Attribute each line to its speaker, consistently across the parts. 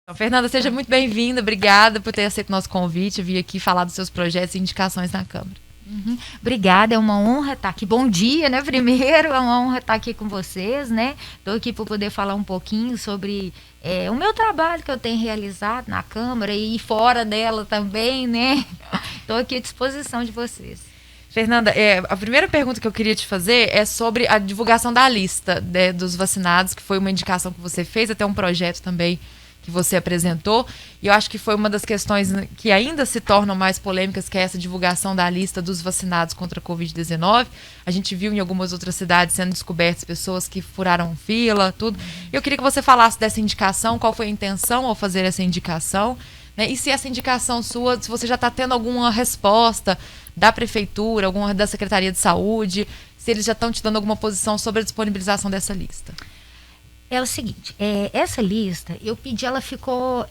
Speaker 1: Então, Fernanda, seja muito bem-vinda. Obrigada por ter aceito o nosso convite, vir aqui falar dos seus projetos e indicações na Câmara.
Speaker 2: Obrigada, é uma honra estar aqui. Bom dia, né? Primeiro, é uma honra estar aqui com vocês, né? Estou aqui para poder falar um pouquinho sobre o meu trabalho que eu tenho realizado na Câmara e fora dela também, né? Estou aqui à disposição de vocês.
Speaker 1: Fernanda, a primeira pergunta que eu queria te fazer é sobre a divulgação da lista dos vacinados, que foi uma indicação que você fez, até um projeto também que você apresentou, e eu acho que foi uma das questões que ainda se tornam mais polêmicas, que é essa divulgação da lista dos vacinados contra a Covid-19. A gente viu em algumas outras cidades sendo descobertas pessoas que furaram fila, tudo. Eu queria que você falasse dessa indicação, qual foi a intenção ao fazer essa indicação, né? E se essa indicação sua, se você já está tendo alguma resposta da Prefeitura, alguma da Secretaria de Saúde, se eles já estão te dando alguma posição sobre a disponibilização dessa lista.
Speaker 2: É o seguinte, essa lista, eu pedi, ela ficou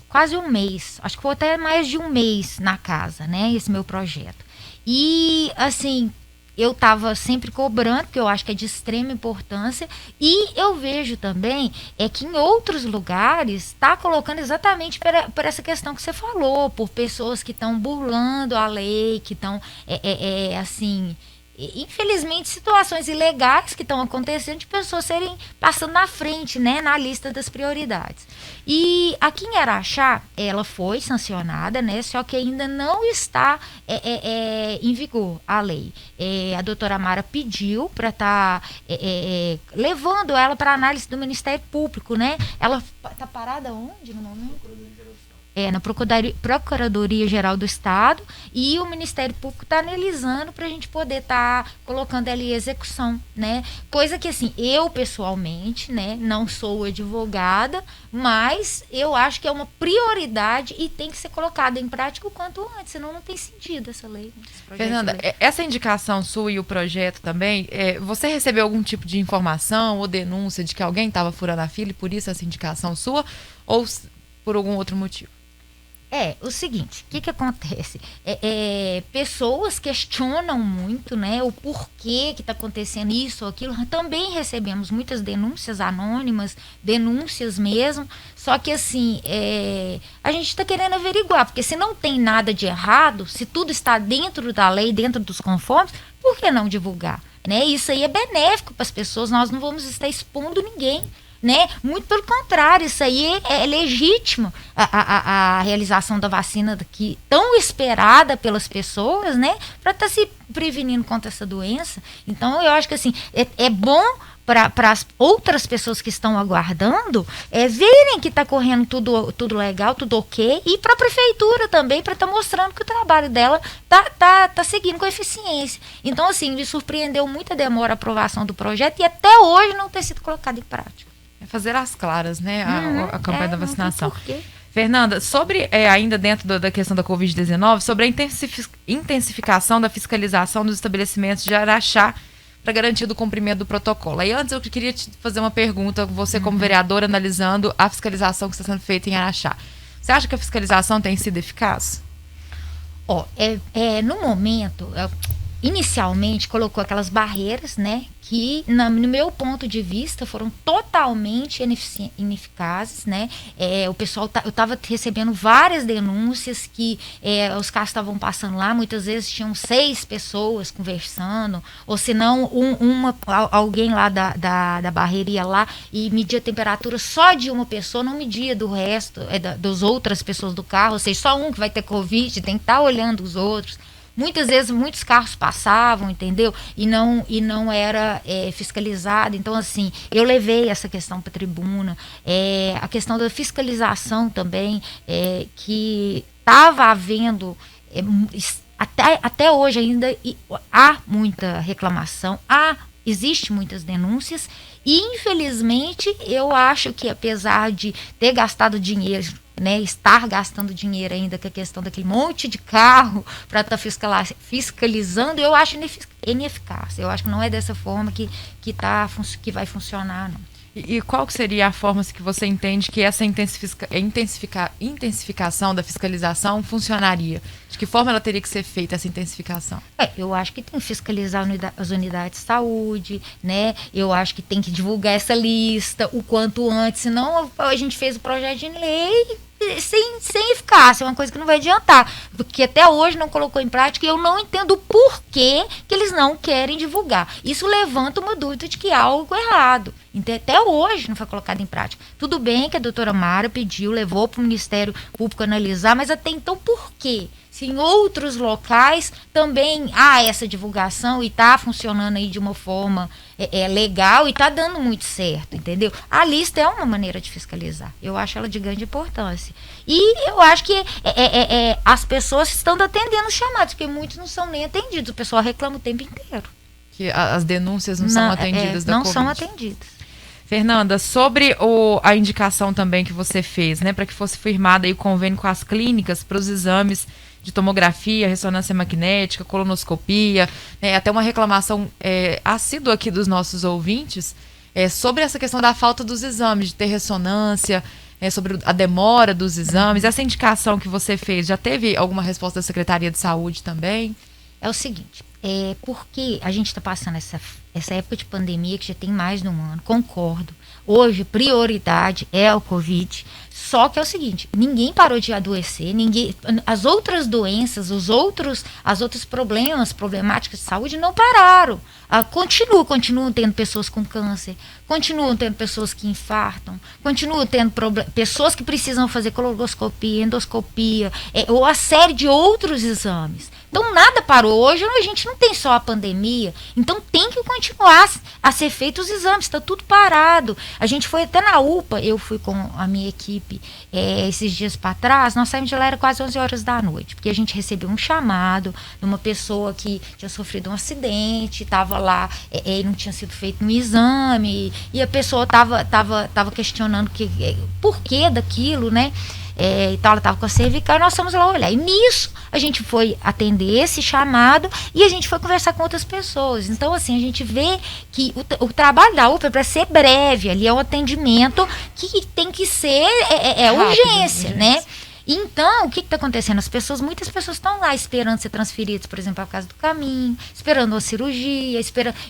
Speaker 2: quase um mês, acho que foi até mais de um mês na casa, né, esse meu projeto. E, assim, eu estava sempre cobrando, porque eu acho que é de extrema importância, e eu vejo também que em outros lugares está colocando exatamente por essa questão que você falou, por pessoas que estão burlando a lei, que estão, assim... infelizmente, situações ilegais que estão acontecendo de pessoas serem passando na frente, né, na lista das prioridades. E aqui em Araxá, ela foi sancionada, né, só que ainda não está em vigor a lei. A doutora Mara pediu para estar levando ela para análise do Ministério Público, né? Ela está parada onde no momento? Na Procuradoria-Geral do Estado, e o Ministério Público está analisando para a gente poder estar colocando ali execução, né? Coisa que, assim, eu pessoalmente, né, não sou advogada, mas eu acho que é uma prioridade e tem que ser colocada em prática o quanto antes, senão não tem sentido essa lei.
Speaker 1: Fernanda, essa indicação sua e o projeto também, você recebeu algum tipo de informação ou denúncia de que alguém estava furando a fila e por isso essa indicação sua, ou por algum outro motivo?
Speaker 2: O seguinte, o que acontece? Pessoas questionam muito, né, o porquê que está acontecendo isso ou aquilo. Também recebemos muitas denúncias anônimas, denúncias mesmo, só que assim, a gente está querendo averiguar, porque se não tem nada de errado, se tudo está dentro da lei, dentro dos conformes, por que não divulgar? Né? Isso aí é benéfico para as pessoas, nós não vamos estar expondo ninguém. Né? Muito pelo contrário, isso aí é legítimo, a realização da vacina que tão esperada pelas pessoas, né? Para estar se prevenindo contra essa doença. Então, eu acho que assim, é bom para as outras pessoas que estão aguardando verem que está correndo tudo legal, tudo ok, e para a prefeitura também, para estar mostrando que o trabalho dela tá seguindo com eficiência. Então, assim, me surpreendeu muito a demora a aprovação do projeto e até hoje não ter sido colocado em prática.
Speaker 1: Fazer as claras, né, a campanha da vacinação.
Speaker 2: Não tem porquê.
Speaker 1: Fernanda, sobre, ainda dentro da questão da Covid-19, sobre a intensificação da fiscalização dos estabelecimentos de Araxá para garantir o cumprimento do protocolo. Aí antes eu queria te fazer uma pergunta, você como vereadora analisando a fiscalização que está sendo feita em Araxá. Você acha que a fiscalização tem sido eficaz?
Speaker 2: No momento... inicialmente colocou aquelas barreiras, né, que no meu ponto de vista foram totalmente ineficazes, né? O pessoal eu estava recebendo várias denúncias que os carros estavam passando lá, muitas vezes tinham 6 pessoas conversando, ou se não alguém lá da barreira ia lá e media a temperatura só de uma pessoa, não media do resto, das outras pessoas do carro, ou seja, só um que vai ter Covid, tem que estar olhando os outros. Muitas vezes muitos carros passavam, entendeu? E não era fiscalizado. Então, assim, eu levei essa questão para a tribuna. A questão da fiscalização também, que estava havendo, até hoje ainda há muita reclamação, existe muitas denúncias. E, infelizmente, eu acho que apesar de ter gastado dinheiro, né, estar gastando dinheiro ainda com a questão daquele monte de carro para estar fiscalizando, eu acho ineficaz. Eu acho que não é dessa forma que vai funcionar, não.
Speaker 1: E qual que seria a forma que você entende que essa intensificação da fiscalização funcionaria? De que forma ela teria que ser feita, essa intensificação?
Speaker 2: Eu acho que tem que fiscalizar as unidades de saúde, né? Eu acho que tem que divulgar essa lista o quanto antes, senão a gente fez o projeto de lei sem eficácia, é uma coisa que não vai adiantar, porque até hoje não colocou em prática e eu não entendo o porquê que eles não querem divulgar. Isso levanta uma dúvida de que há algo errado. Então, até hoje não foi colocado em prática. Tudo bem que a doutora Mara pediu, levou para o Ministério Público analisar, mas até então por quê? Se em outros locais também há essa divulgação e está funcionando aí de uma forma legal e está dando muito certo, entendeu? A lista é uma maneira de fiscalizar. Eu acho ela de grande importância. E eu acho que as pessoas estão atendendo os chamados, porque muitos não são nem atendidos. O pessoal reclama o tempo inteiro.
Speaker 1: Que as denúncias não são atendidas da
Speaker 2: não
Speaker 1: Covid.
Speaker 2: São atendidas.
Speaker 1: Fernanda, sobre a indicação também que você fez, né, para que fosse firmado aí o convênio com as clínicas para os exames de tomografia, ressonância magnética, colonoscopia, né, até uma reclamação assídua aqui dos nossos ouvintes sobre essa questão da falta dos exames, de ter ressonância, sobre a demora dos exames. Essa indicação que você fez, já teve alguma resposta da Secretaria de Saúde também?
Speaker 2: É o seguinte, porque a gente está passando essa época de pandemia que já tem mais de um ano, concordo. Hoje, prioridade é o Covid. Só que é o seguinte, ninguém parou de adoecer, as outras doenças, as outros problemáticas de saúde não pararam. Continuam tendo pessoas com câncer, continuam tendo pessoas que infartam, continuam tendo pessoas que precisam fazer coloscopia, endoscopia, ou a série de outros exames. Então nada parou. Hoje a gente não tem só a pandemia, então tem que continuar a ser feitos os exames, está tudo parado. A gente foi até na UPA, eu fui com a minha equipe esses dias para trás, nós saímos de lá, era quase 11 horas da noite, porque a gente recebeu um chamado de uma pessoa que tinha sofrido um acidente, estava lá e não tinha sido feito um exame, e a pessoa estava questionando por que daquilo, né? Então ela estava com a cervical e nós fomos lá olhar. E nisso a gente foi atender esse chamado e a gente foi conversar com outras pessoas. Então, assim, a gente vê que o trabalho da UPA é para ser breve, ali é um atendimento que tem que ser urgência, né? Então, o que está acontecendo? Muitas pessoas estão lá esperando ser transferidas, por exemplo, para casa do caminho, esperando uma cirurgia,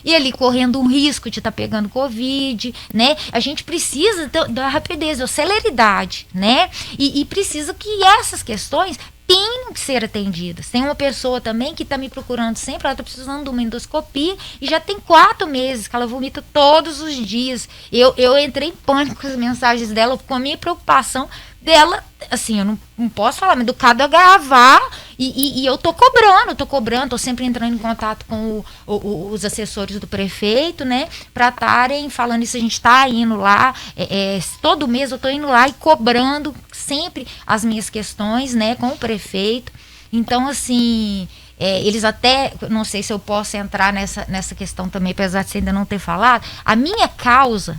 Speaker 2: e ali correndo um risco de estar pegando Covid, né? A gente precisa da rapidez, da celeridade, né? E precisa que essas questões tenham que ser atendidas. Tem uma pessoa também que está me procurando sempre, ela está precisando de uma endoscopia e já tem 4 meses que ela vomita todos os dias. Eu entrei em pânico com as mensagens dela, com a minha preocupação dela, assim, eu não posso falar, mas do caso a gravar e eu tô cobrando, tô sempre entrando em contato com os assessores do prefeito, né, para estarem falando isso. A gente tá indo lá, todo mês eu tô indo lá e cobrando sempre as minhas questões, né, com o prefeito. Então, assim, eles até, não sei se eu posso entrar nessa questão também, apesar de você ainda não ter falado, a minha causa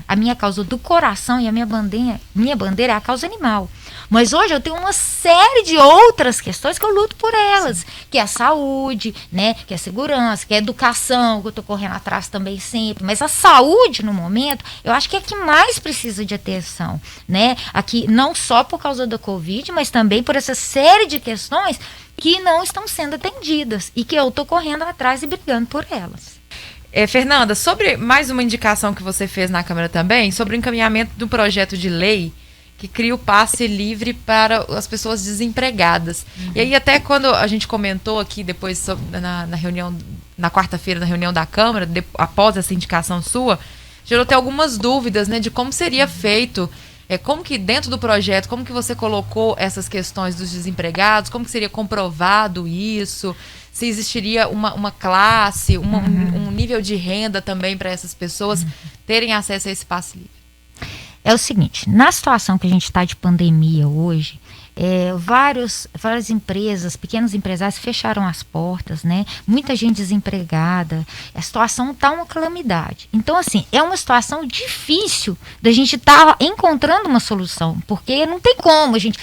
Speaker 2: do coração e a minha bandeira é a causa animal. Mas hoje eu tenho uma série de outras questões que eu luto por elas. Sim. Que é a saúde, né? Que é a segurança, que é a educação, que eu estou correndo atrás também sempre. Mas a saúde, no momento, eu acho que é a que mais precisa de atenção, né? Aqui, não só por causa da Covid, mas também por essa série de questões que não estão sendo atendidas e que eu estou correndo atrás e brigando por elas.
Speaker 1: Fernanda, sobre mais uma indicação que você fez na Câmara também, sobre o encaminhamento do projeto de lei que cria o passe livre para as pessoas desempregadas. Uhum. E aí até quando a gente comentou aqui depois na reunião, na quarta-feira, na reunião da Câmara, após essa indicação sua, gerou até algumas dúvidas, né, de como seria feito, como que dentro do projeto, como que você colocou essas questões dos desempregados, como que seria comprovado isso, se existiria uma classe, um nível de renda também para essas pessoas terem acesso a esse passe livre.
Speaker 2: É o seguinte, na situação que a gente está de pandemia hoje, várias empresas, pequenos empresários fecharam as portas, né? Muita gente desempregada. A situação está uma calamidade. Então, assim, é uma situação difícil da gente estar encontrando uma solução, porque não tem como a gente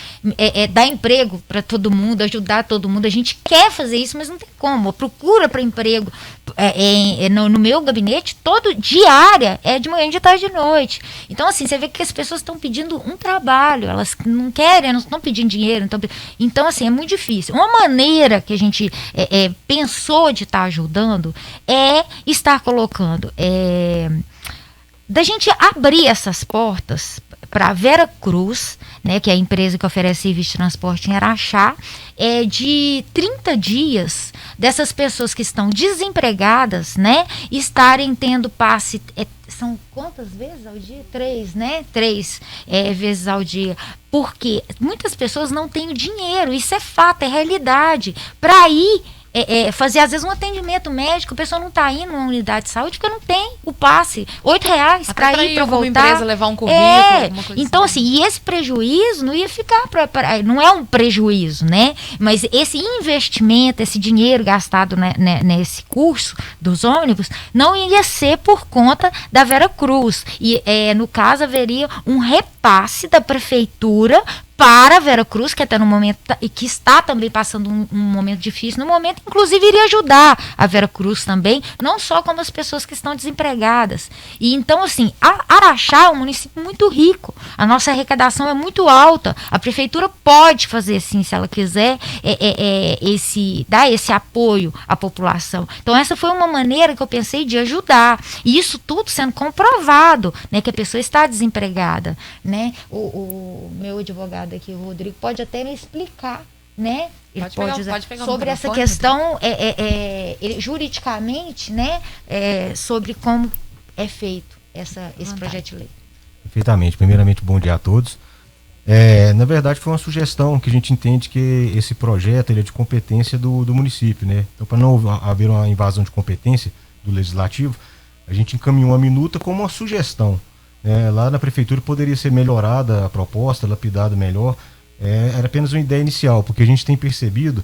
Speaker 2: dar emprego para todo mundo, ajudar todo mundo. A gente quer fazer isso, mas não tem como. A procura para emprego no meu gabinete, todo diária, é de manhã, de tarde e de noite. Então, assim, você vê que as pessoas estão pedindo um trabalho, elas não querem, não estão pedindo dinheiro. Então, assim, é muito difícil. Uma maneira que a gente pensou de estar ajudando é estar colocando, da gente abrir essas portas para a Vera Cruz, né, que é a empresa que oferece serviço de transporte em Araxá, de 30 dias dessas pessoas que estão desempregadas, né, estarem tendo passe. São quantas vezes ao dia? 3, né? 3 vezes ao dia. Porque muitas pessoas não têm o dinheiro, isso é fato, é realidade. Para ir fazer, às vezes, um atendimento médico, a pessoa não está indo numa unidade de saúde porque não tem o passe. R$8 para ir, para voltar.
Speaker 1: Empresa levar um currículo, alguma coisa
Speaker 2: então,
Speaker 1: assim.
Speaker 2: E esse prejuízo não ia ficar, não é um prejuízo, né? Mas esse investimento, esse dinheiro gastado nesse curso dos ônibus, não ia ser por conta da Vera Cruz. E, no caso, haveria um repasse da prefeitura para a Vera Cruz, que até no momento e que está também passando um momento difícil, no momento, inclusive, iria ajudar a Vera Cruz também, não só como as pessoas que estão desempregadas. E então, assim, Araxá é um município muito rico, a nossa arrecadação é muito alta, a prefeitura pode fazer, sim, se ela quiser, dar esse apoio à população. Então, essa foi uma maneira que eu pensei de ajudar, e isso tudo sendo comprovado, né, que a pessoa está desempregada, né? O meu advogado aqui, o Rodrigo, pode até me explicar, né? Ele pode pegar sobre essa questão juridicamente, né? Sobre como é feito esse projeto de lei.
Speaker 3: Perfeitamente. Primeiramente, bom dia a todos. Na verdade, foi uma sugestão que a gente entende que esse projeto ele é de competência do município, né? Então, para não haver uma invasão de competência do legislativo, a gente encaminhou uma minuta como uma sugestão. Lá na prefeitura poderia ser melhorada a proposta, lapidada melhor. Era apenas uma ideia inicial, porque a gente tem percebido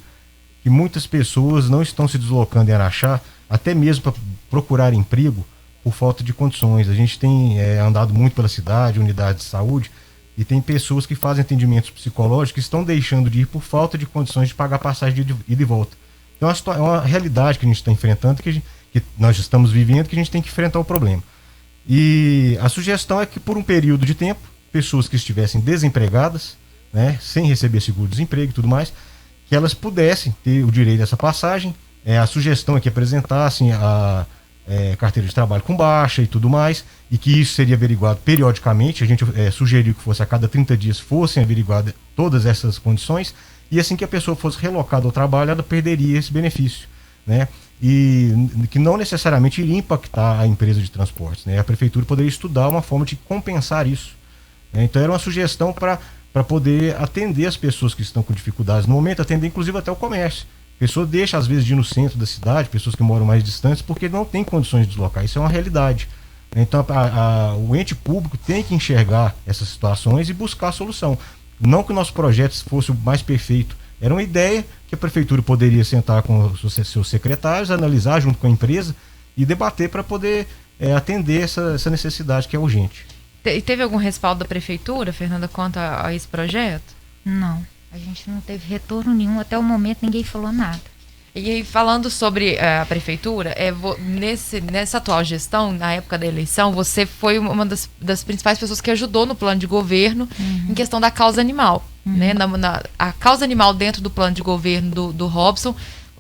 Speaker 3: que muitas pessoas não estão se deslocando em Araxá, até mesmo para procurar emprego, por falta de condições. A gente tem andado muito pela cidade, unidades de saúde, e tem pessoas que fazem atendimentos psicológicos que estão deixando de ir por falta de condições de pagar passagem de ida e volta. Então é uma realidade que a gente está enfrentando, que nós estamos vivendo, que a gente tem que enfrentar o problema. E a sugestão é que, por um período de tempo, pessoas que estivessem desempregadas, né, sem receber seguro-desemprego e tudo mais, que elas pudessem ter o direito dessa passagem. A sugestão é que apresentassem a carteira de trabalho com baixa e tudo mais, e que isso seria averiguado periodicamente. A gente sugeriu que fosse a cada 30 dias fossem averiguadas todas essas condições, e assim que a pessoa fosse relocada ao trabalho, ela perderia esse benefício, né? E que não necessariamente iria impactar a empresa de transportes, né? A prefeitura poderia estudar uma forma de compensar isso, né? Então era uma sugestão para poder atender as pessoas que estão com dificuldades no momento, atender inclusive até o comércio. A pessoa deixa às vezes de ir no centro da cidade, pessoas que moram mais distantes, porque não tem condições de deslocar. Isso é uma realidade. Então o ente público tem que enxergar essas situações e buscar a solução. Não que o nosso projeto fosse o mais perfeito. Era uma ideia que a prefeitura poderia sentar com os seus secretários, analisar junto com a empresa e debater para poder atender essa necessidade que é urgente.
Speaker 1: E teve algum respaldo da prefeitura, Fernanda, quanto a esse projeto?
Speaker 2: Não, a gente não teve retorno nenhum. Até o momento ninguém falou nada.
Speaker 1: E aí, falando sobre a prefeitura, nessa atual gestão, na época da eleição, você foi uma das principais pessoas que ajudou no plano de governo em questão da causa animal. Né? A causa animal dentro do plano de governo do Robson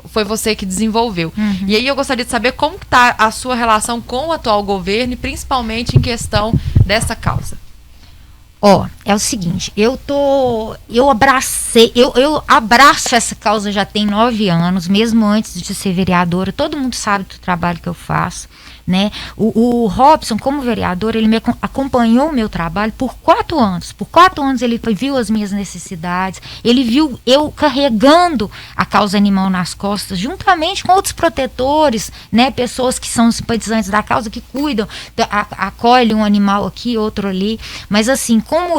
Speaker 1: foi você que desenvolveu. E aí eu gostaria de saber como está a sua relação com o atual governo e principalmente em questão dessa causa.
Speaker 2: É o seguinte, eu abraço essa causa já tem 9 anos, mesmo antes de ser vereadora. Todo mundo sabe do trabalho que eu faço, né? O Robson, como vereador, ele me acompanhou o meu trabalho por 4 anos. Por 4 anos ele viu as minhas necessidades, ele viu eu carregando a causa animal nas costas, juntamente com outros protetores, né? Pessoas que são simpatizantes da causa, que cuidam, acolhem um animal aqui, outro ali. Mas assim, como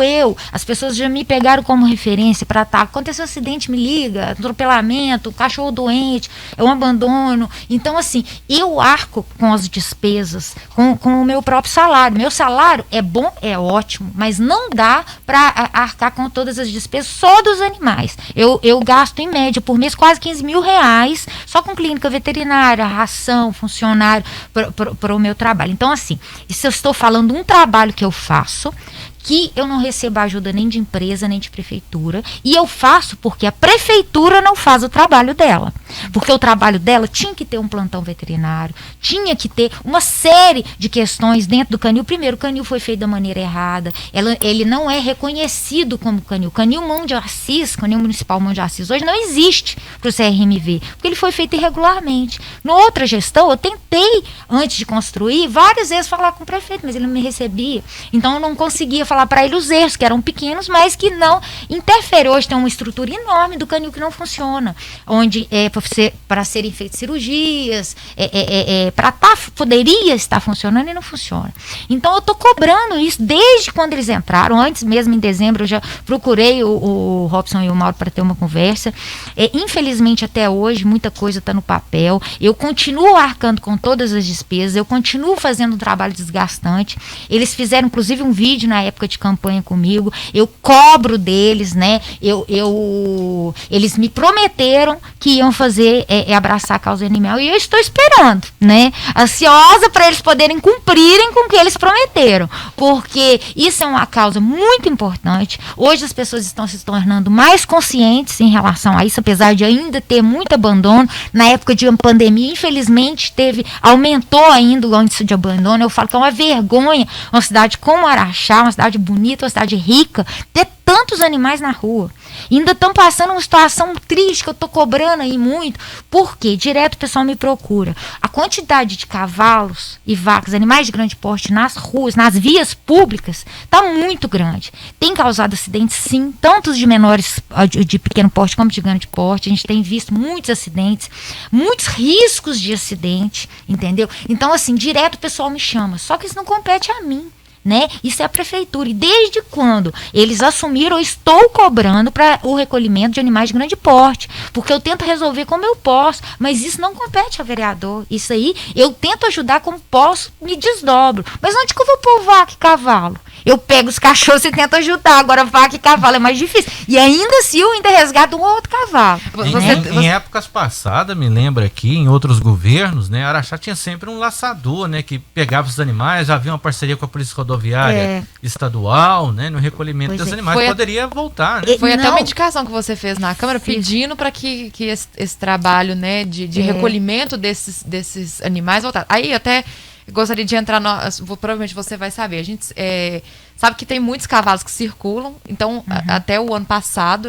Speaker 2: as pessoas já me pegaram como referência para aconteceu um acidente, me liga, atropelamento, cachorro doente, é um abandono. Então assim, eu arco com as despesas, com o meu próprio salário. Meu salário é bom, é ótimo, mas não dá para arcar com todas as despesas só dos animais. Eu gasto em média por mês quase 15 mil reais só com clínica veterinária, ração, funcionário para o meu trabalho. Então assim, isso eu estou falando um trabalho que eu faço, que eu não recebo ajuda nem de empresa, nem de prefeitura, e eu faço porque a prefeitura não faz o trabalho dela. Porque o trabalho dela tinha que ter um plantão veterinário, tinha que ter uma série de questões dentro do canil. Primeiro, o canil foi feito da maneira errada, ele não é reconhecido como canil. Canil Mão de Assis, canil municipal Mão de Assis, hoje não existe para o CRMV, porque ele foi feito irregularmente. Na outra gestão, eu tentei, antes de construir, várias vezes falar com o prefeito, mas ele não me recebia. Então eu não conseguia falar para ele os erros, que eram pequenos, mas que não interferem. Hoje tem uma estrutura enorme do canil que não funciona, onde para serem feitas cirurgias, poderia estar funcionando e não funciona. Então eu estou cobrando isso desde quando eles entraram, antes mesmo em dezembro eu já procurei o Robson e o Mauro para ter uma conversa. Infelizmente até hoje muita coisa está no papel, eu continuo arcando com todas as despesas, eu continuo fazendo um trabalho desgastante. Eles fizeram inclusive um vídeo na época de campanha comigo, eu cobro deles, né? Eles me prometeram que iam fazer, abraçar a causa animal, e eu estou esperando, né? Ansiosa para eles poderem cumprirem com o que eles prometeram, porque isso é uma causa muito importante. Hoje as pessoas estão se tornando mais conscientes em relação a isso, apesar de ainda ter muito abandono. Na época de pandemia, infelizmente, aumentou ainda o índice de abandono. Eu falo que é uma vergonha uma cidade como Araxá, uma cidade bonita, uma cidade rica, ter tantos animais na rua. E ainda estão passando uma situação triste que eu estou cobrando aí muito, porque direto o pessoal me procura. A quantidade de cavalos e vacas, animais de grande porte nas ruas, nas vias públicas, está muito grande. Tem causado acidentes, sim, tanto de menores, de pequeno porte como de grande porte. A gente tem visto muitos acidentes, muitos riscos de acidente, entendeu? Então, assim, direto o pessoal me chama. Só que isso não compete a mim, né? Isso é a prefeitura. E desde quando eles assumiram, eu estou cobrando para o recolhimento de animais de grande porte, porque eu tento resolver como eu posso, mas isso não compete ao vereador. Isso aí eu tento ajudar como posso, me desdobro. Mas onde que eu vou pôr vaca e cavalo? Eu pego os cachorros e tento ajudar. Agora vaca e cavalo é mais difícil. E ainda assim eu ainda resgato um ou outro cavalo.
Speaker 4: Em épocas passadas, me lembra aqui, em outros governos, né, Araxá tinha sempre um laçador, né, que pegava os animais, havia uma parceria com a Polícia Rodoviária Estadual, né, no recolhimento dos animais. Poderia voltar, né?
Speaker 1: Foi até uma indicação que você fez na Câmara, pedindo para que esse trabalho, né, de recolhimento desses animais voltasse. Aí até gostaria de entrar, provavelmente você vai saber, a gente sabe que tem muitos cavalos que circulam, então até o ano passado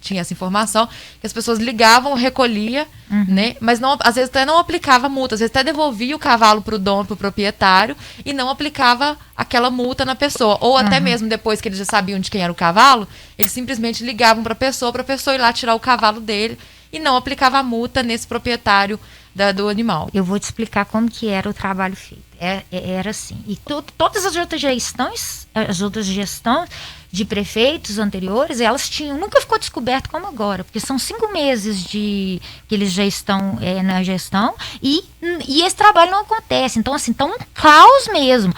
Speaker 1: tinha essa informação, que as pessoas ligavam, recolhia, né, mas não, às vezes até não aplicava multa, às vezes até devolvia o cavalo para o dono, para o proprietário, e não aplicava aquela multa na pessoa, ou até mesmo depois que eles já sabiam de quem era o cavalo, eles simplesmente ligavam para a pessoa ir lá tirar o cavalo dele, e não aplicava a multa nesse proprietário do animal.
Speaker 2: Eu vou te explicar como que era o trabalho feito. Era assim. E todas as outras gestões de prefeitos anteriores, elas nunca ficou descoberto como agora, porque são 5 meses que eles já estão na gestão e esse trabalho não acontece. Então, assim, um caos mesmo.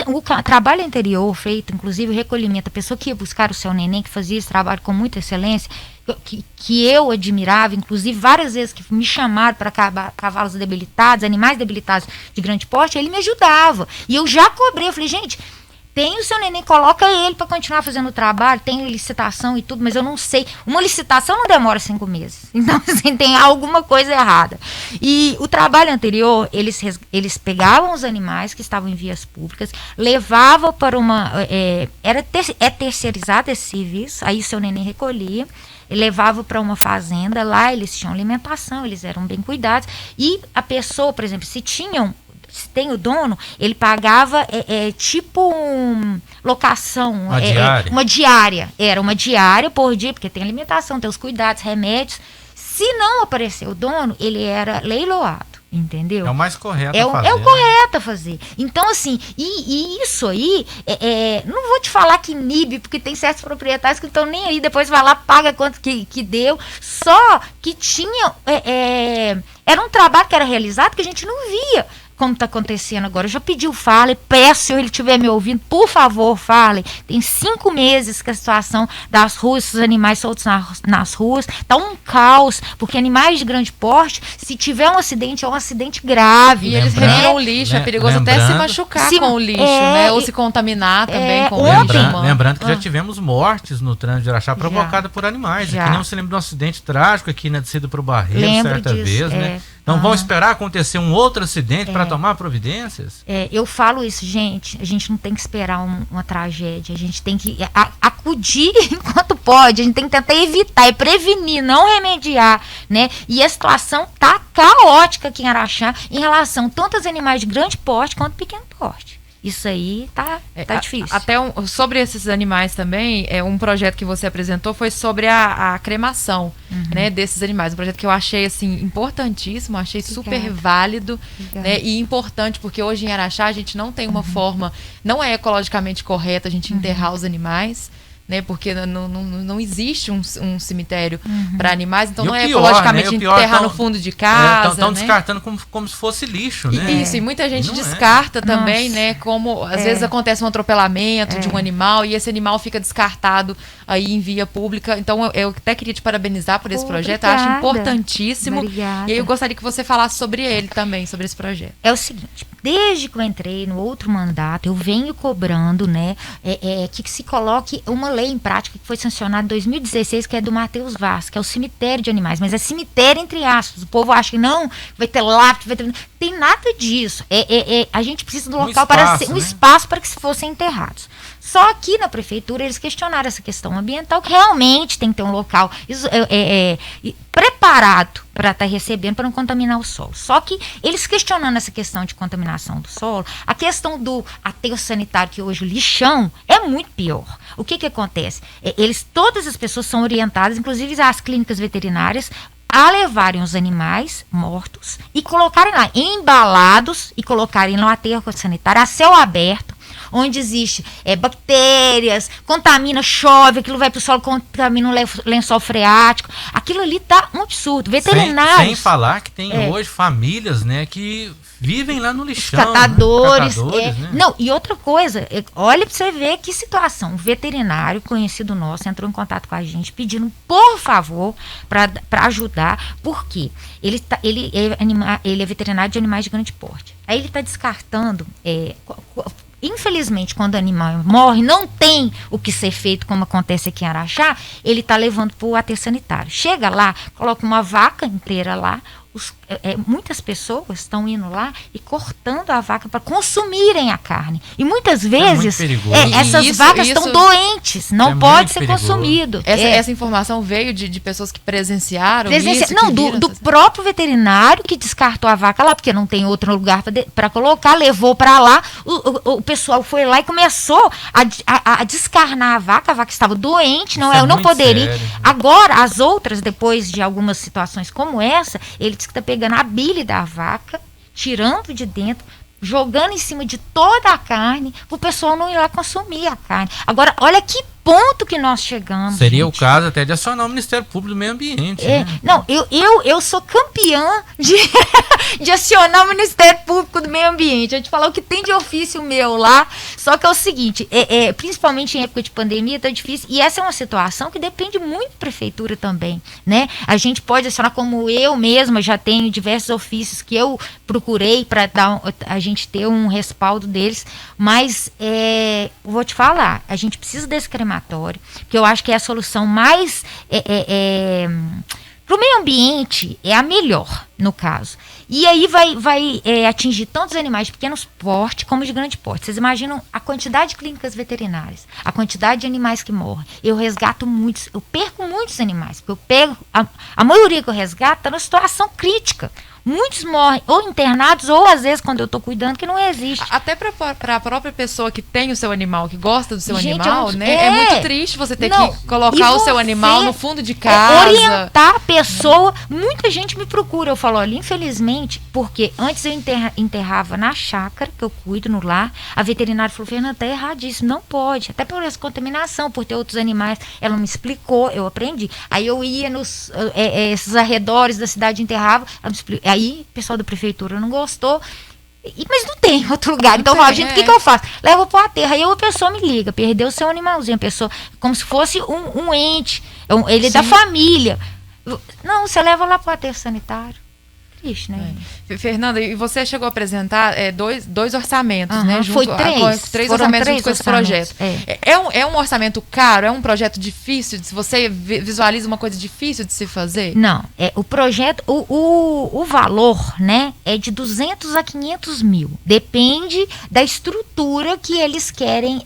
Speaker 2: O trabalho anterior feito, inclusive o recolhimento, a pessoa que ia buscar o seu neném, que fazia esse trabalho com muita excelência, que eu admirava, inclusive várias vezes que me chamaram para cavalos debilitados, animais debilitados de grande porte, ele me ajudava. E eu já cobrei, eu falei, gente, tem o seu neném, coloca ele para continuar fazendo o trabalho, tem licitação e tudo, mas eu não sei. Uma licitação não demora 5 meses. Então, assim, tem alguma coisa errada. E o trabalho anterior, eles pegavam os animais que estavam em vias públicas, levavam para terceirizado esse serviço, aí o seu neném recolhia, levava para uma fazenda, lá eles tinham alimentação, eles eram bem cuidados, e a pessoa, por exemplo, se tinham se tem o dono, ele pagava tipo locação, uma diária. Era uma diária por dia, porque tem alimentação, tem os cuidados, remédios. Se não aparecer o dono, ele era leiloado. Entendeu?
Speaker 4: É o mais correto
Speaker 2: a fazer. É o correto a fazer. Então, assim, e isso aí, não vou te falar que inibe, porque tem certos proprietários que não estão nem aí, depois vai lá, paga quanto que deu. Só que tinha. Era um trabalho que era realizado que a gente não via como está acontecendo agora. Eu já pedi o Farley, peço, se ele estiver me ouvindo, por favor, Farley. Tem 5 meses que a situação das ruas, os animais soltos nas ruas, tá um caos, porque animais de grande porte, se tiver um acidente, é um acidente grave.
Speaker 1: E eles reviram o lixo, é perigoso até se machucar com o lixo, né? Ou se contaminar também com o lixo.
Speaker 4: Lembrando que já tivemos mortes no trânsito de Araxá provocada por animais. Aqui não se lembra de um acidente trágico aqui na descida para o Barreiro, certa vez, né? Então vão esperar acontecer um outro acidente para tomar providências?
Speaker 2: Eu falo isso, gente. A gente não tem que esperar uma tragédia. A gente tem que acudir enquanto pode. A gente tem que tentar evitar e prevenir, não remediar, né? E a situação tá caótica aqui em Araxá em relação tanto aos animais de grande porte quanto pequeno porte. Isso aí tá difícil.
Speaker 1: Até sobre esses animais também, um projeto que você apresentou foi sobre a cremação, né, desses animais. Um projeto que eu achei assim importantíssimo, achei super válido, né, e importante, porque hoje em Araxá a gente não tem uma forma, não é ecologicamente correta a gente enterrar os animais. Né, porque não existe um cemitério para animais, então não é ecologicamente enterrar no fundo de casa.
Speaker 4: Estão descartando como se fosse lixo, né?
Speaker 1: Isso, e muita gente descarta também, né? Como às vezes acontece um atropelamento de um animal e esse animal fica descartado aí em via pública. Então eu até queria te parabenizar por esse projeto, eu acho importantíssimo.
Speaker 2: Obrigada.
Speaker 1: E aí eu gostaria que você falasse sobre ele também, sobre esse projeto.
Speaker 2: É o seguinte, desde que eu entrei no outro mandato, eu venho cobrando, né, que se coloque uma lei em prática que foi sancionada em 2016, que é do Matheus Vaz, que é o cemitério de animais, mas é cemitério entre aspas. O povo acha que não, vai ter lápide, vai ter... Tem nada disso. A gente precisa de um local um espaço para que se fossem enterrados. Só que na prefeitura eles questionaram essa questão ambiental, que realmente tem que ter um local preparado para estar recebendo, para não contaminar o solo. Só que eles questionando essa questão de contaminação do solo, a questão do aterro sanitário, que hoje o lixão, é muito pior. O que acontece? Todas as pessoas são orientadas, inclusive as clínicas veterinárias, a levarem os animais mortos e colocarem lá, embalados, e colocarem no aterro sanitário a céu aberto, onde existe bactérias, contamina, chove, aquilo vai para o solo, contamina o lençol freático. Aquilo ali tá um absurdo. Veterinários.
Speaker 4: Sem falar que tem hoje famílias, né, que vivem lá no lixão.
Speaker 2: Catadores.
Speaker 4: Né?
Speaker 2: Não, e outra coisa, olha para você ver que situação. Um veterinário conhecido nosso entrou em contato com a gente pedindo, por favor, para ajudar, porque ele é veterinário de animais de grande porte. Aí ele está descartando. Infelizmente, quando o animal morre, não tem o que ser feito, como acontece aqui em Araxá, ele está levando para o aterro sanitário. Chega lá, coloca uma vaca inteira lá, muitas pessoas estão indo lá e cortando a vaca para consumirem a carne. E muitas vezes essas vacas estão doentes, não pode ser consumido.
Speaker 1: Essa informação veio de pessoas que presenciaram isso?
Speaker 2: Não, do próprio veterinário que descartou a vaca lá, porque não tem outro lugar para colocar, levou para lá, o pessoal foi lá e começou a descarnar a vaca estava doente, não poderia.
Speaker 4: Sério.
Speaker 2: Agora, as outras, depois de algumas situações como essa, ele diz que está pegando a bile da vaca, tirando de dentro, jogando em cima de toda a carne, para o pessoal não ir lá consumir a carne. Agora, olha que ponto que nós chegamos.
Speaker 4: Seria o caso até de acionar o Ministério Público do Meio Ambiente. Né?
Speaker 2: Não, eu sou campeã de acionar o Ministério Público do Meio Ambiente. A gente falar o que tem de ofício meu lá. Só que é o seguinte, principalmente em época de pandemia, tá difícil. E essa é uma situação que depende muito da prefeitura também, né? A gente pode acionar, como eu mesma já tenho diversos ofícios que eu procurei para a gente ter um respaldo deles. Mas vou te falar, a gente precisa desse crematório, que eu acho que é a solução mais para o meio ambiente, é a melhor, no caso. E aí vai atingir tantos animais de pequeno porte como de grande porte. Vocês imaginam a quantidade de clínicas veterinárias, a quantidade de animais que morrem. Eu resgato muitos, eu perco muitos animais, porque eu pego, a maioria que eu resgato está numa situação crítica. Muitos morrem ou internados ou às vezes quando eu estou cuidando que não existe.
Speaker 1: Até para a própria pessoa que tem o seu animal, que gosta do seu
Speaker 2: Gente,
Speaker 1: animal, né? É muito triste você ter que colocar o seu animal no fundo de casa.
Speaker 2: Orientar a pessoa. Muita gente me procura. Eu falo, olha, infelizmente, porque antes eu enterrava na chácara, que eu cuido no lar. A veterinária falou, Fernanda, tá erradíssimo, não pode. Até por essa contaminação, por ter outros animais. Ela me explicou, eu aprendi. Aí eu ia nos esses arredores da cidade, enterrava, ela me explicou. Aí o pessoal da prefeitura não gostou, mas não tem outro lugar. Então, gente, o que eu faço? Levo para o aterro. Aí a pessoa me liga, perdeu o seu animalzinho. A pessoa, como se fosse um ente, ele é da família. Não, você leva lá para o aterro sanitário. Triste, né?
Speaker 1: Fernanda, e você chegou a apresentar dois orçamentos, né?
Speaker 2: Foi três
Speaker 1: orçamentos junto com esse projeto. É um orçamento caro? É um projeto difícil? Se você visualiza uma coisa difícil de se fazer?
Speaker 2: Não. O projeto, o valor, né, é de 200 a 500 mil. Depende da estrutura que eles querem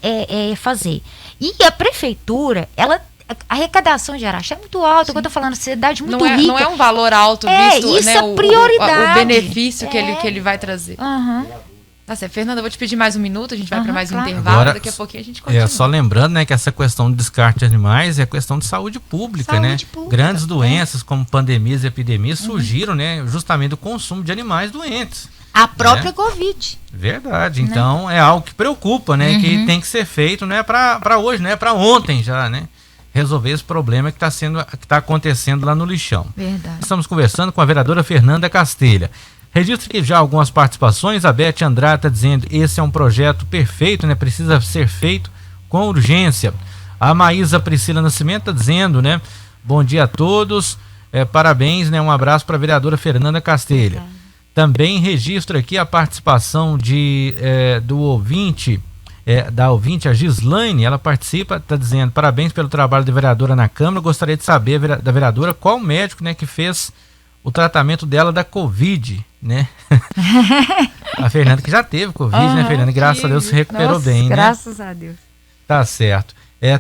Speaker 2: fazer. E a prefeitura, a arrecadação de Araxá é muito alta, eu estou falando, cidade muito rica.
Speaker 1: Não é um valor alto visto,
Speaker 2: isso
Speaker 1: né,
Speaker 2: é prioridade.
Speaker 1: O benefício que ele vai trazer. Tá certo. Fernanda, eu vou te pedir mais um minuto, a gente vai para mais um intervalo, agora, daqui a pouquinho a gente continua.
Speaker 4: Só lembrando, né, que essa questão de descarte de animais é questão de saúde pública, né? Grandes doenças como pandemias e epidemias surgiram, né, justamente do consumo de animais doentes.
Speaker 2: A própria Covid.
Speaker 4: Verdade. Então é algo que preocupa, né, que tem que ser feito, não é para hoje, não é para ontem já, né? Resolver esse problema que está acontecendo lá no lixão.
Speaker 2: Verdade.
Speaker 4: Estamos conversando com a vereadora Fernanda Castelha. Registro que já algumas participações, a Beth Andrade está dizendo esse é um projeto perfeito, né? Precisa ser feito com urgência. A Maísa Priscila Nascimento está dizendo, né? Bom dia a todos, parabéns, né? Um abraço para a vereadora Fernanda Castelha. Também registro aqui a participação do ouvinte, da ouvinte, a Gislaine, ela participa, está dizendo, parabéns pelo trabalho da vereadora na Câmara, gostaria de saber da vereadora qual médico, né, que fez o tratamento dela da Covid, né? A Fernanda que já teve Covid, né, Fernanda? Graças a Deus se recuperou bem, né?
Speaker 2: Graças a Deus.
Speaker 4: Tá certo.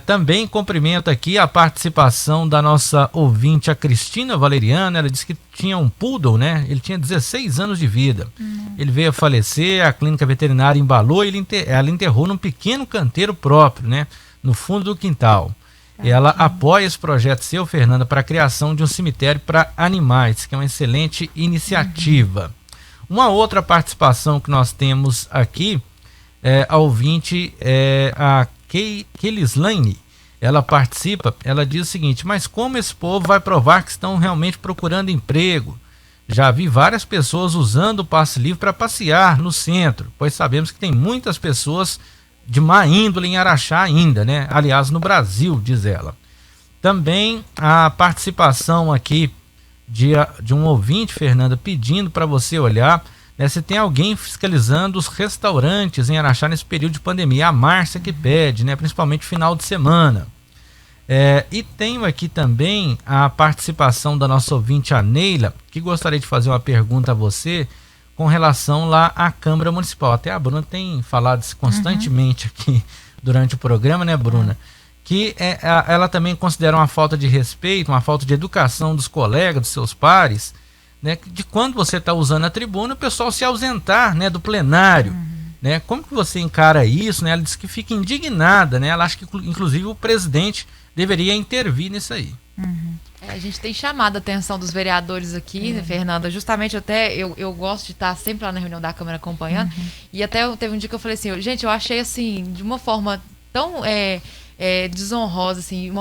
Speaker 4: Também cumprimento aqui a participação da nossa ouvinte, a Cristina Valeriana. Ela disse que tinha um poodle, né? Ele tinha 16 anos de vida. Ele veio a falecer, a clínica veterinária embalou e ela enterrou num pequeno canteiro próprio, né? No fundo do quintal. Ela apoia esse projeto seu, Fernanda, para a criação de um cemitério para animais, que é uma excelente iniciativa. Uma outra participação que nós temos aqui, a ouvinte, a Kelislaine, ela participa, ela diz o seguinte, mas como esse povo vai provar que estão realmente procurando emprego? Já vi várias pessoas usando o passe livre para passear no centro, pois sabemos que tem muitas pessoas de má índole em Araxá ainda, né? Aliás, no Brasil, diz ela. Também a participação aqui de um ouvinte, Fernanda, pedindo para você olhar, né, se tem alguém fiscalizando os restaurantes em Araxá nesse período de pandemia. A Márcia que pede, né, principalmente final de semana. E tenho aqui também a participação da nossa ouvinte, a Neila, que gostaria de fazer uma pergunta a você com relação lá à Câmara Municipal. Até a Bruna tem falado isso constantemente aqui durante o programa, né, Bruna? Que ela também considera uma falta de respeito, uma falta de educação dos colegas, dos seus pares, né, de quando você está usando a tribuna, o pessoal se ausentar, né, do plenário. Né? Como que você encara isso? Né? Ela diz que fica indignada, né? Ela acha que inclusive o presidente deveria intervir nisso aí.
Speaker 1: A gente tem chamado a atenção dos vereadores aqui, né, Fernanda? Justamente até eu gosto de estar sempre lá na reunião da Câmara acompanhando. E até teve um dia que eu falei assim, gente, eu achei assim, de uma forma tão desonrosa, assim,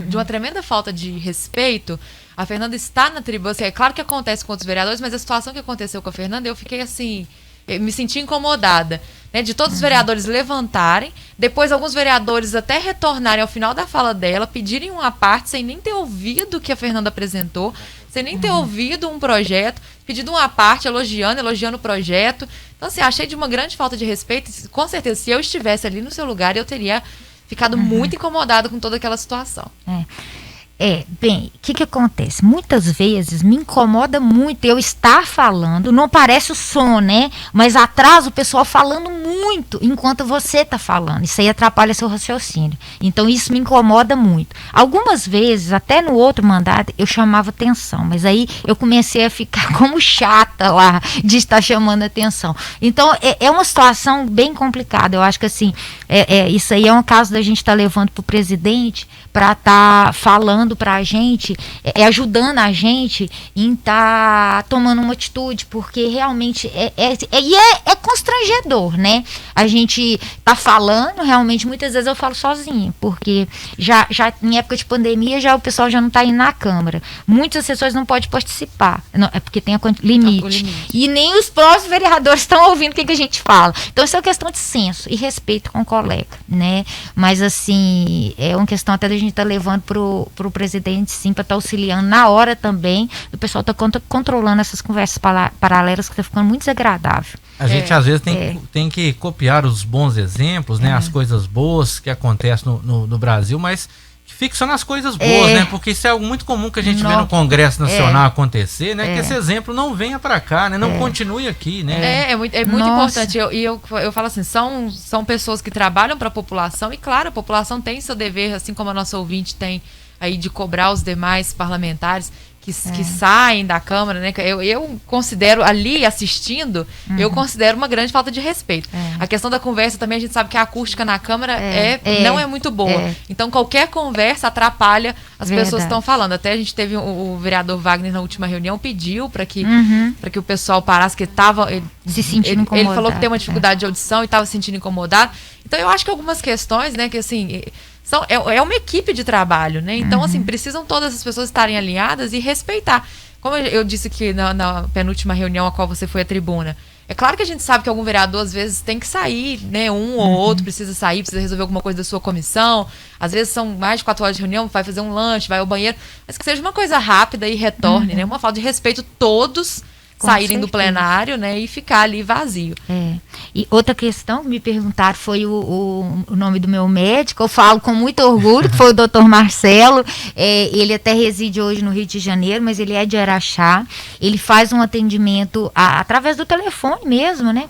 Speaker 1: de uma tremenda falta de respeito. A Fernanda está na tribuna, assim, é claro que acontece com outros vereadores, mas a situação que aconteceu com a Fernanda, eu fiquei assim, eu me senti incomodada, né, de todos os vereadores levantarem, depois alguns vereadores até retornarem ao final da fala dela, pedirem uma parte sem nem ter ouvido o que a Fernanda apresentou, sem nem ter ouvido um projeto, pedindo uma parte, elogiando o projeto. Então, assim, achei de uma grande falta de respeito. Com certeza, se eu estivesse ali no seu lugar, eu teria ficado muito incomodada com toda aquela situação.
Speaker 2: Bem, o que acontece? Muitas vezes me incomoda muito eu estar falando, não parece o som, né? Mas atrás o pessoal falando muito enquanto você está falando. Isso aí atrapalha seu raciocínio. Então isso me incomoda muito. Algumas vezes, até no outro mandato, eu chamava atenção, mas aí eu comecei a ficar como chata lá de estar chamando atenção. Então é uma situação bem complicada. Eu acho que assim, isso aí é um caso da gente estar levando para o presidente para estar falando para a gente, ajudando a gente em estar tomando uma atitude, porque realmente é constrangedor, né? A gente tá falando, realmente, muitas vezes eu falo sozinha, porque já em época de pandemia, o pessoal já não está indo na Câmara. Muitas sessões não podem participar, é porque tem limite. E nem os próprios vereadores estão ouvindo o que a gente fala. Então, isso é uma questão de senso e respeito com o colega, né? Mas, assim, é uma questão até da gente estar levando pro presidente, sim, para estar auxiliando na hora também, o pessoal está controlando essas conversas paralelas que está ficando muito desagradável.
Speaker 4: A gente às vezes tem que copiar os bons exemplos, né, as coisas boas que acontecem no Brasil, mas que fique só nas coisas boas, né? Porque isso é algo muito comum que a gente vê no Congresso Nacional acontecer, né? Que esse exemplo não venha para cá, né? Não continue aqui, né?
Speaker 1: É muito importante. Eu falo assim, são pessoas que trabalham para a população e, claro, a população tem seu dever, assim como a nossa ouvinte tem aí de cobrar os demais parlamentares que saem da Câmara, né? Eu considero, ali assistindo, eu considero uma grande falta de respeito. A questão da conversa também, a gente sabe que a acústica na Câmara não é muito boa. Então, qualquer conversa atrapalha as pessoas que estão falando. Até a gente teve o vereador Wagner na última reunião, pediu para que o pessoal parasse, que estava
Speaker 2: se sentindo incomodado.
Speaker 1: Ele falou que tem uma dificuldade de audição e estava se sentindo incomodado. Então, eu acho que algumas questões, né, que assim... É uma equipe de trabalho, né? Então, assim, precisam todas as pessoas estarem alinhadas e respeitar. Como eu disse que na penúltima reunião a qual você foi à tribuna, é claro que a gente sabe que algum vereador, às vezes, tem que sair, né? Um ou outro precisa sair, precisa resolver alguma coisa da sua comissão. Às vezes são mais de 4 horas de reunião, vai fazer um lanche, vai ao banheiro. Mas que seja uma coisa rápida e retorne, né? Uma falta de respeito, todos saírem do plenário, né, e ficar ali vazio.
Speaker 2: E outra questão que me perguntaram foi o nome do meu médico. Eu falo com muito orgulho, que foi o Dr. Marcelo. Ele até reside hoje no Rio de Janeiro, mas ele é de Araxá. Ele faz um atendimento através do telefone mesmo, né?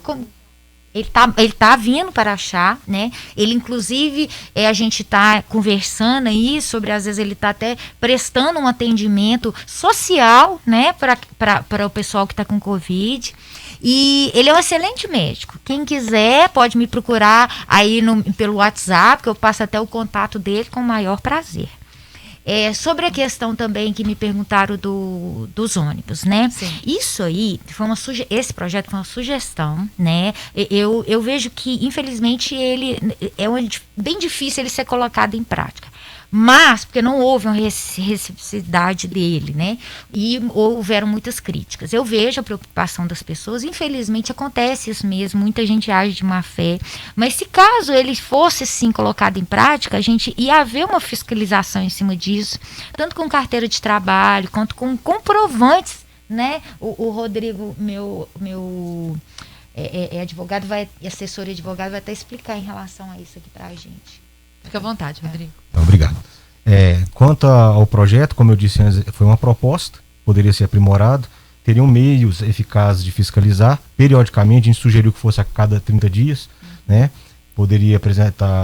Speaker 2: Ele tá vindo para Araxá, né? Ele, inclusive, a gente tá conversando aí sobre, às vezes, ele tá até prestando um atendimento social, né? Para o pessoal que está com Covid. E ele é um excelente médico. Quem quiser pode me procurar aí pelo WhatsApp, que eu passo até o contato dele com o maior prazer. Sobre a questão também que me perguntaram dos ônibus, né?
Speaker 1: Sim.
Speaker 2: Isso aí, esse projeto foi uma sugestão, né? Eu vejo que, infelizmente, ele bem difícil ele ser colocado em prática. Mas, porque não houve uma reciprocidade dele, né? E houveram muitas críticas. Eu vejo a preocupação das pessoas, infelizmente acontece isso mesmo, muita gente age de má fé, mas se caso ele fosse sim colocado em prática, a gente ia haver uma fiscalização em cima disso, tanto com carteira de trabalho, quanto com comprovantes, né? O Rodrigo, meu advogado, assessor e advogado, vai até explicar em relação a isso aqui pra gente.
Speaker 1: Fica à vontade, Rodrigo.
Speaker 3: Obrigado. Quanto ao projeto, como eu disse antes, foi uma proposta, poderia ser aprimorado, teriam meios eficazes de fiscalizar. Periodicamente, a gente sugeriu que fosse a cada 30 dias, né? Poderia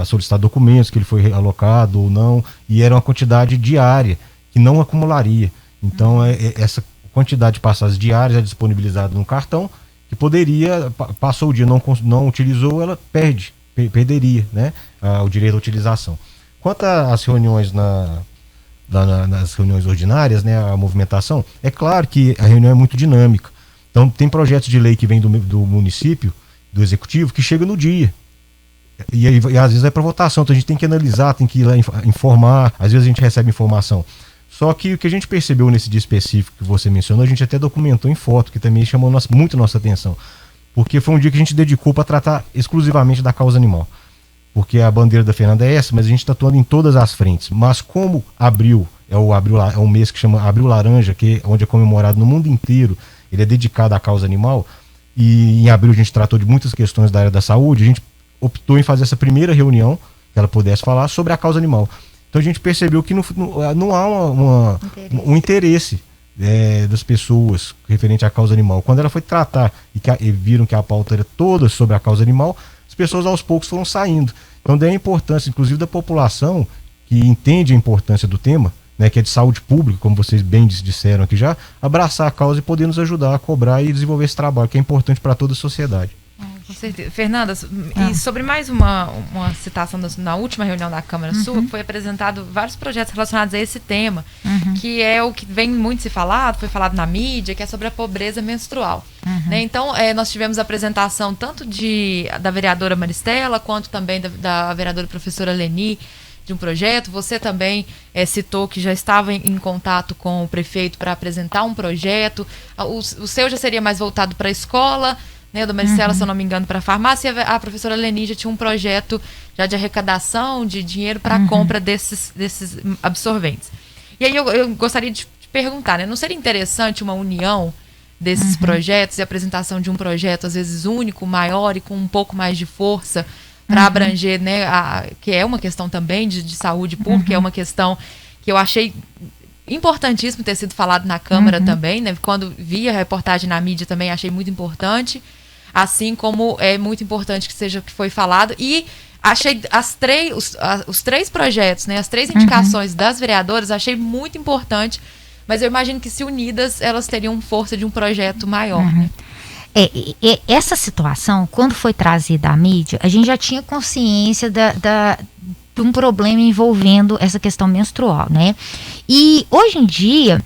Speaker 3: solicitar documentos que ele foi alocado ou não, e era uma quantidade diária, que não acumularia. Então, essa quantidade de passagens diárias é disponibilizada no cartão, que poderia, passou o dia, não utilizou, ela perderia, né, o direito à utilização. Quanto às reuniões nas reuniões ordinárias, né, a movimentação, é claro que a reunião é muito dinâmica. Então, tem projetos de lei que vem do município, do executivo, que chega no dia. E às vezes é para votação, então a gente tem que analisar, tem que ir lá informar, às vezes a gente recebe informação. Só que o que a gente percebeu nesse dia específico que você mencionou, a gente até documentou em foto, que também chamou muito nossa atenção. Porque foi um dia que a gente dedicou para tratar exclusivamente da causa animal. Porque a bandeira da Fernanda é essa, mas a gente está atuando em todas as frentes. Mas como abril é um mês que chama Abril Laranja, onde é comemorado no mundo inteiro, ele é dedicado à causa animal, e em abril a gente tratou de muitas questões da área da saúde, a gente optou em fazer essa primeira reunião, que ela pudesse falar sobre a causa animal. Então a gente percebeu que não há um interesse das pessoas referente à causa animal. Quando ela foi tratar e viram que a pauta era toda sobre a causa animal, as pessoas aos poucos foram saindo. Então daí a importância, inclusive, da população que entende a importância do tema, né, que é de saúde pública, como vocês bem disseram aqui já, abraçar a causa e poder nos ajudar a cobrar e desenvolver esse trabalho que é importante para toda a sociedade.
Speaker 1: Com certeza. Fernanda, e sobre mais uma citação na última reunião da Câmara sua, que foi apresentado vários projetos relacionados a esse tema, que é o que vem muito se falado, foi falado na mídia, que é sobre a pobreza menstrual. Né? Então, nós tivemos a apresentação tanto da vereadora Maristela, quanto também da vereadora professora Leni, de um projeto. Você também citou que já estava em contato com o prefeito para apresentar um projeto. O seu já seria mais voltado para a escola, né? O da Maristela, se eu não me engano, para a farmácia. A professora Leni já tinha um projeto já de arrecadação de dinheiro para a compra desses absorventes. E aí eu gostaria de te perguntar, né? Não seria interessante uma união desses projetos e a apresentação de um projeto, às vezes único, maior e com um pouco mais de força, para abranger, né, que é uma questão também de saúde pública, é uma questão que eu achei importantíssimo ter sido falado na Câmara também, né? Quando vi a reportagem na mídia também achei muito importante, assim como é muito importante que foi falado, e achei os três projetos, né, as três indicações das vereadoras, achei muito importante, mas eu imagino que se unidas elas teriam força de um projeto maior, né?
Speaker 2: Essa situação, quando foi trazida à mídia, a gente já tinha consciência de um problema envolvendo essa questão menstrual, né? E hoje em dia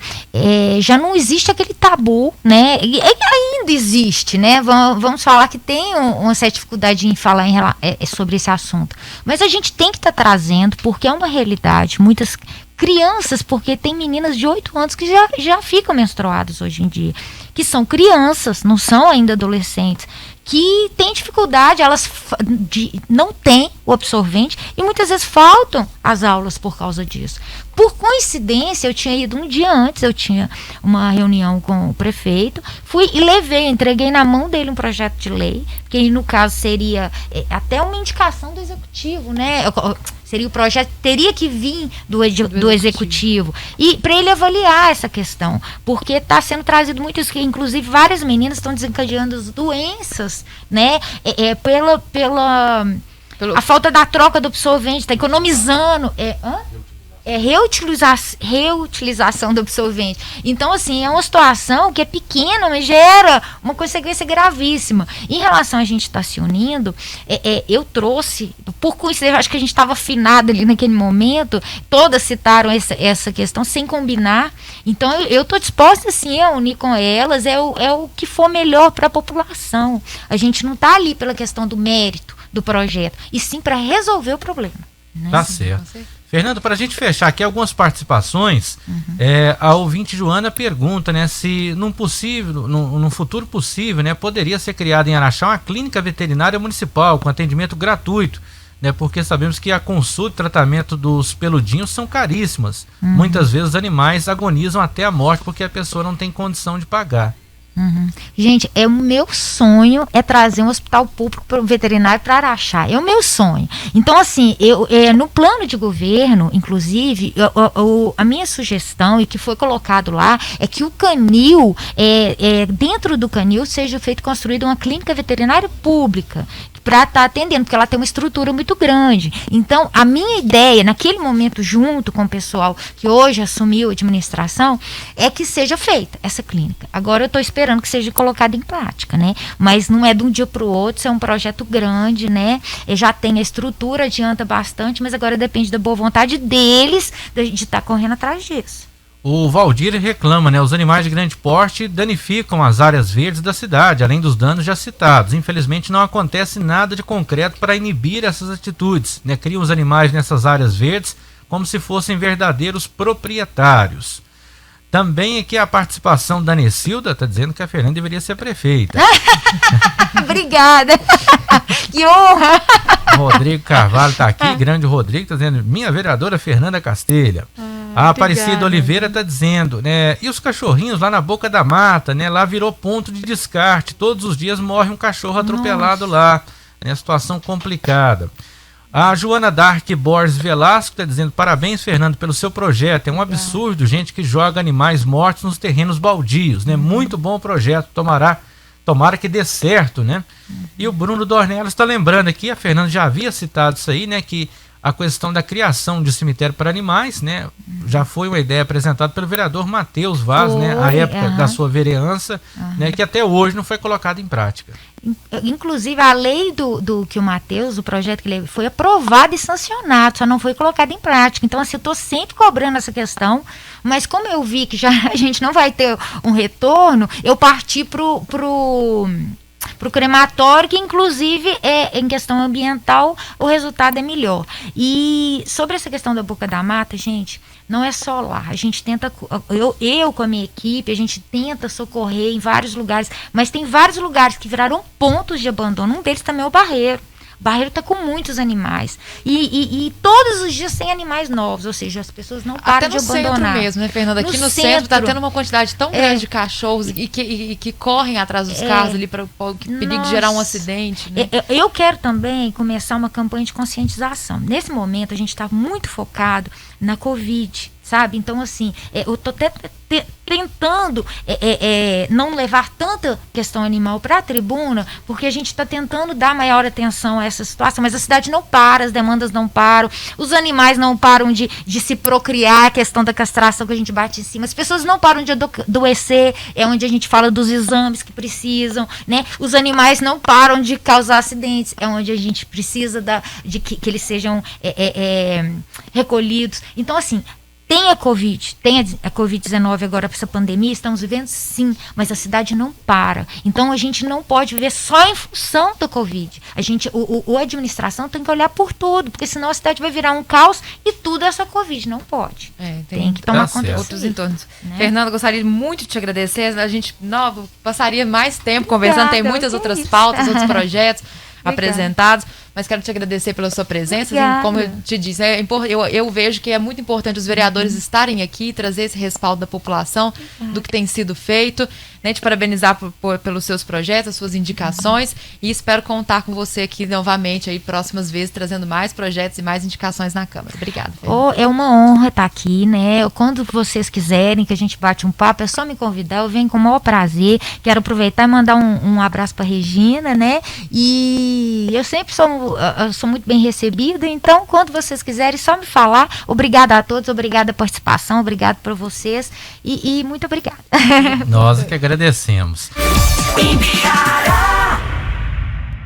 Speaker 2: já não existe aquele tabu, né? E ainda existe, né? Vamos falar que tem uma certa dificuldade em falar sobre esse assunto, mas a gente tem que estar trazendo, porque é uma realidade. Muitas crianças, porque tem meninas de 8 anos que já ficam menstruadas hoje em dia, que são crianças, não são ainda adolescentes, que têm dificuldade, elas não têm o absorvente e muitas vezes faltam as aulas por causa disso. Por coincidência, eu tinha ido um dia antes, eu tinha uma reunião com o prefeito, fui e entreguei na mão dele um projeto de lei, que no caso seria até uma indicação do executivo, né? Seria o projeto, teria que vir do executivo. E para ele avaliar essa questão, porque está sendo trazido muitos, que inclusive várias meninas estão desencadeando as doenças, né? A falta da troca do absorvente, está economizando. Reutilização do absorvente. Então, assim, é uma situação que é pequena, mas gera uma consequência gravíssima. Em relação a gente estar se unindo, eu trouxe, por coincidência, acho que a gente estava afinado ali naquele momento, todas citaram essa questão sem combinar. Então, eu estou disposta, sim, a unir com elas, é o que for melhor para a população. A gente não está ali pela questão do mérito do projeto, e sim para resolver o problema. Né?
Speaker 4: Tá certo. Fernando, para a gente fechar aqui algumas participações, a ouvinte Joana pergunta, né, se num futuro possível, né, poderia ser criada em Araxá uma clínica veterinária municipal com atendimento gratuito, né, porque sabemos que a consulta e tratamento dos peludinhos são caríssimas. Muitas vezes os animais agonizam até a morte porque a pessoa não tem condição de pagar.
Speaker 2: Gente, o meu sonho é trazer um hospital público veterinário para Araxá. É o meu sonho. Então, assim, no plano de governo, inclusive, a minha sugestão, e que foi colocado lá, é que o canil, dentro do canil, seja construída uma clínica veterinária pública, para estar atendendo, porque ela tem uma estrutura muito grande. Então, a minha ideia, naquele momento, junto com o pessoal que hoje assumiu a administração, é que seja feita essa clínica. Agora eu estou esperando que seja colocada em prática, né? Mas não é de um dia para o outro, isso é um projeto grande, né? Já tem a estrutura, adianta bastante, mas agora depende da boa vontade deles de estar correndo atrás disso.
Speaker 4: O Valdir reclama, né? Os animais de grande porte danificam as áreas verdes da cidade, além dos danos já citados. Infelizmente não acontece nada de concreto para inibir essas atitudes, né? Criam os animais nessas áreas verdes como se fossem verdadeiros proprietários. Também aqui a participação da Necilda está dizendo que a Fernanda deveria ser prefeita.
Speaker 2: Obrigada. Que honra.
Speaker 4: Rodrigo Carvalho está aqui, grande Rodrigo, está dizendo, minha vereadora Fernanda Castelha. A Aparecida Oliveira está dizendo, né? E os cachorrinhos lá na Boca da Mata, né? Lá virou ponto de descarte. Todos os dias morre um cachorro atropelado lá. É uma situação complicada. A Joana Dark Borges Velasco está dizendo: parabéns, Fernando, pelo seu projeto. É um absurdo gente que joga animais mortos nos terrenos baldios, né? Muito bom o projeto, tomara que dê certo, né? E o Bruno Dornelas está lembrando aqui, a Fernanda já havia citado isso aí, né? Que a questão da criação de cemitério para animais, né? Já foi uma ideia apresentada pelo vereador Matheus Vaz, né? À época da sua vereança, né? Que até hoje não foi colocada em prática.
Speaker 2: Inclusive, a lei do que o Matheus, o projeto que ele foi aprovado e sancionado, só não foi colocado em prática. Então, assim, eu estou sempre cobrando essa questão, mas como eu vi que já a gente não vai ter um retorno, eu parti pro crematório, que inclusive em questão ambiental o resultado é melhor. E sobre essa questão da Boca da Mata, gente, não é só lá, a gente tenta, eu com a minha equipe, a gente tenta socorrer em vários lugares, mas tem vários lugares que viraram pontos de abandono. Um deles também é o Barreiro. O Barreiro está com muitos animais. E todos os dias tem animais novos, ou seja, as pessoas não param de abandonar.
Speaker 1: Centro mesmo, né, Fernanda? Aqui no centro está tendo uma quantidade tão grande de cachorros e que correm atrás dos carros ali para o perigo de gerar um acidente. Né?
Speaker 2: Eu quero também começar uma campanha de conscientização. Nesse momento, a gente está muito focado na Covid, sabe? Então, assim, eu estou tentando não levar tanta questão animal para a tribuna, porque a gente está tentando dar maior atenção a essa situação, mas a cidade não para, as demandas não param, os animais não param de se procriar, a questão da castração que a gente bate em cima, as pessoas não param de adoecer, é onde a gente fala dos exames que precisam, né? Os animais não param de causar acidentes, é onde a gente precisa de que eles sejam recolhidos. Então, assim, tem a Covid, tem a Covid-19 agora para essa pandemia, estamos vivendo sim, mas a cidade não para. Então a gente não pode viver só em função da Covid. A administração tem que olhar por tudo, porque senão a cidade vai virar um caos e tudo é só Covid, não pode. Tem que tomar conta disso.
Speaker 1: Outros entornos. Né? Fernanda, gostaria muito de te agradecer. A gente passaria mais tempo conversando, tem muitas outras pautas, outros projetos apresentados, mas quero te agradecer pela sua presença. Assim, como eu te disse, eu vejo que é muito importante os vereadores estarem aqui, trazer esse respaldo da população do que tem sido feito, né, te parabenizar pelos seus projetos, as suas indicações, e espero contar com você aqui novamente aí próximas vezes, trazendo mais projetos e mais indicações na Câmara. Obrigada.
Speaker 2: É uma honra estar aqui, né? Quando vocês quiserem que a gente bate um papo, é só me convidar, eu venho com o maior prazer. Quero aproveitar e mandar um abraço para Regina, né? E eu sempre sou muito bem recebida, então quando vocês quiserem, só me falar. Obrigada a todos, obrigada a participação, obrigada por vocês e muito obrigada.
Speaker 4: Nós que agradecemos.